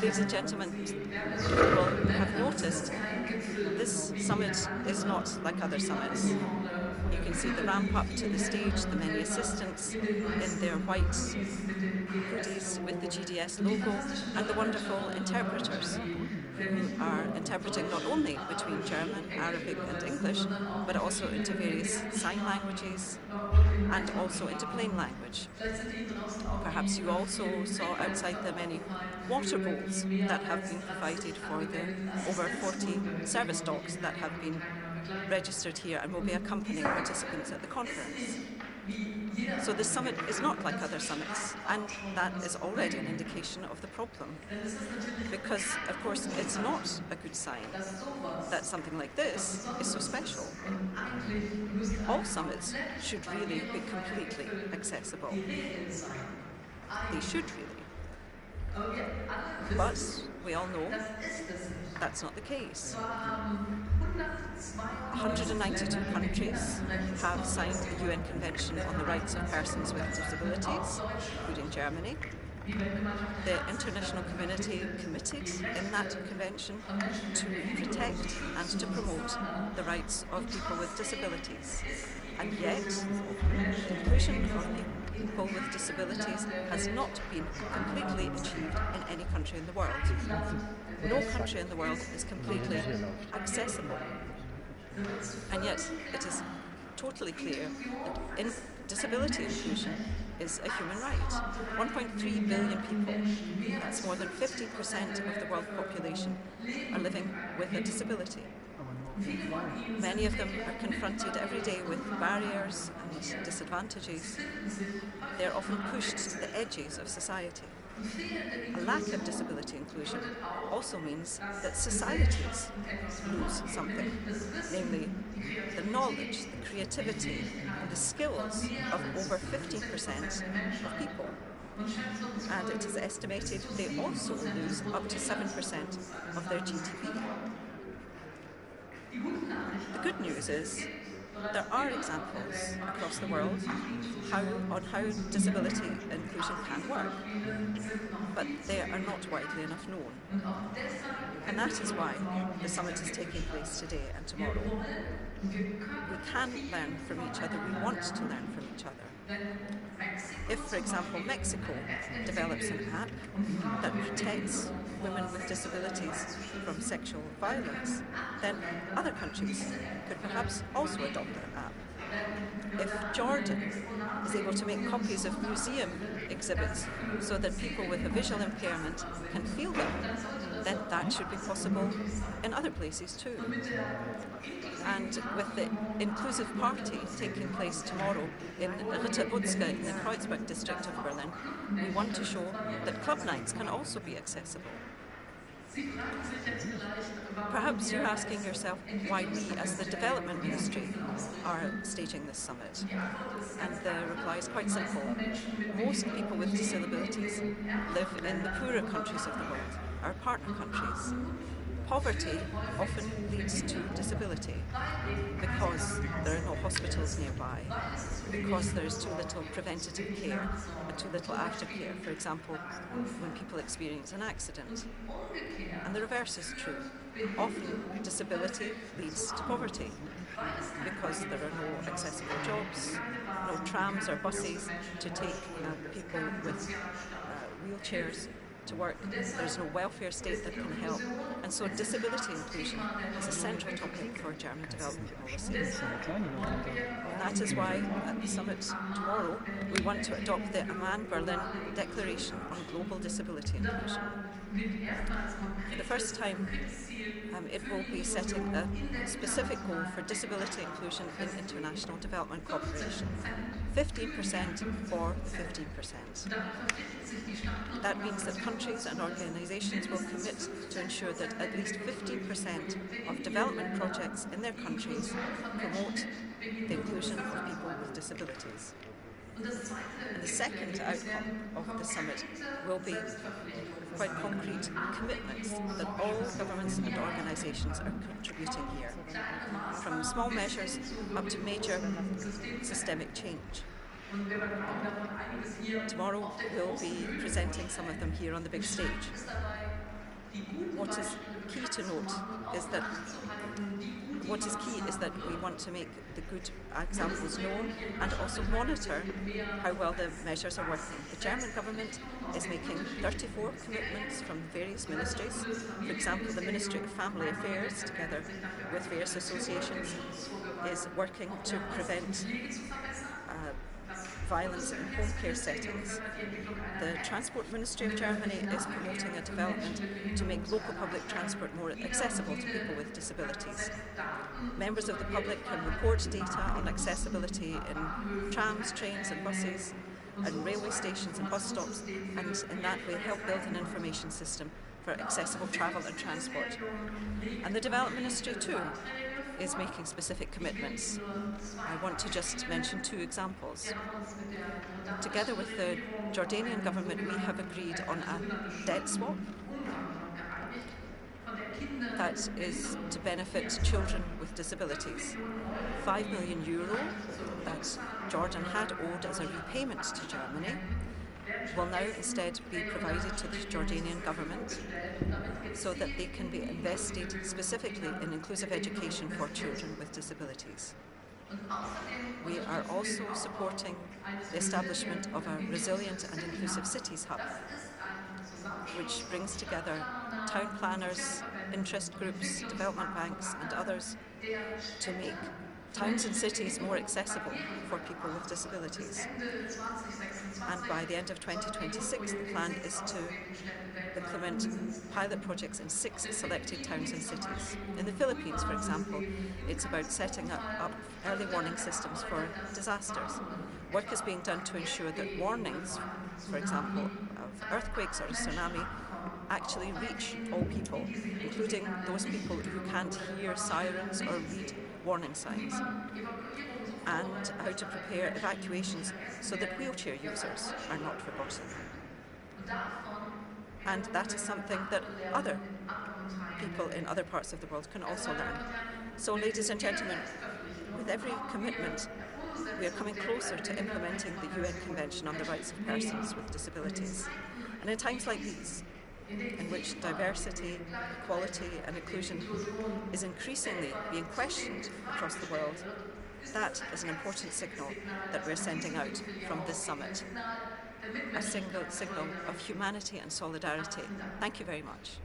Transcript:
Ladies and gentlemen, you will have noticed this summit is not like other summits. You can see the ramp up to the stage, the many assistants in their white hoodies with the GDS logo, and the wonderful interpreters who are interpreting not only between German, Arabic and English, but also into various sign languages and also into plain language. Perhaps you also saw outside the many water bowls that have been provided for the over 40 service dogs that have been registered here and will be accompanying participants at the conference. So this summit is not like other summits, and that is already an indication of the problem. Because, of course, it's not a good sign that something like this is so special. All summits should really be completely accessible. They should really. But we all know that's not the case. 192 countries have signed the UN Convention on the Rights of Persons with Disabilities, including Germany. The international community committed in that convention to protect and to promote the rights of people with disabilities. And yet, the inclusion of people with disabilities has not been completely achieved in any country in the world. No country in the world is completely accessible. And yet, it is totally clear that disability inclusion is a human right. 1.3 billion people, that's more than 50% of the world population, are living with a disability. Many of them are confronted every day with barriers and disadvantages. They're often pushed to the edges of society. A lack of disability inclusion also means that societies lose something, namely the knowledge, the creativity, and the skills of over 15% of people. And it is estimated they also lose up to 7% of their GDP. The good news is there are examples across the world on how disability inclusion can work, but they are not widely enough known. And that is why the summit is taking place today and tomorrow. We can learn from each other, we want to learn from each other. If, for example, Mexico develops an app that protects women with disabilities from sexual violence, then other countries could perhaps also adopt that app. If Jordan is able to make copies of museum exhibits so that people with a visual impairment can feel them, then that should be possible in other places too. And with the inclusive party taking place tomorrow in Ritterbutzka in the Kreuzberg district of Berlin, we want to show that club nights can also be accessible. Perhaps you're asking yourself why we, as the Development Ministry, are staging this summit. And the reply is quite simple. Most people with disabilities live in the poorer countries of the world, our partner countries. Poverty often leads to disability because there are no hospitals nearby, because there is too little preventative care and too little aftercare, for example, when people experience an accident. And the reverse is true. Often disability leads to poverty because there are no accessible jobs, no trams or buses to take people with wheelchairs to work. There's no welfare state that can help, and so disability inclusion is a central topic for German development policy. And that is why at the summit tomorrow we want to adopt the Amman Berlin Declaration on Global Disability Inclusion. For the first time, it will be setting a specific goal for disability inclusion in international development cooperation. 15% for the 15%. That means that countries and organisations will commit to ensure that at least 15% of development projects in their countries promote the inclusion of people with disabilities. And the second outcome of the summit will be quite concrete commitments that all governments and organisations are contributing here, from small measures up to major systemic change. Tomorrow we'll be presenting some of them here on the big stage. What is key to note is that we want to make the good examples known and also monitor how well the measures are working. The German government is making 34 commitments from various ministries. For example, the Ministry of Family Affairs, together with various associations, is working to prevent violence in home care settings. The Transport Ministry of Germany is promoting a development to make local public transport more accessible to people with disabilities. Members of the public can report data on accessibility in trams, trains and buses, and railway stations and bus stops, and in that way help build an information system for accessible travel and transport. And the Development Ministry too is making specific commitments. I want to just mention two examples. Together with the Jordanian government, we have agreed on a debt swap that is to benefit children with disabilities. €5 million that Jordan had owed as a repayment to Germany will now instead be provided to the Jordanian government so that they can be invested specifically in inclusive education for children with disabilities. We are also supporting the establishment of a resilient and inclusive cities hub, which brings together town planners, interest groups, development banks and others to make towns and cities more accessible for people with disabilities. And by the end of 2026, the plan is to implement pilot projects in 6 selected towns and cities. In the Philippines, for example, it's about setting up early warning systems for disasters. Work is being done to ensure that warnings, for example, of earthquakes or a tsunami, actually reach all people, including those people who can't hear sirens or read warning signs, and how to prepare evacuations so that wheelchair users are not forgotten. And that is something that other people in other parts of the world can also learn. So, ladies and gentlemen, with every commitment, we are coming closer to implementing the UN Convention on the Rights of Persons with Disabilities. And in times like these, in which diversity, equality and inclusion is increasingly being questioned across the world, that is an important signal that we're sending out from this summit, a signal of humanity and solidarity. Thank you very much.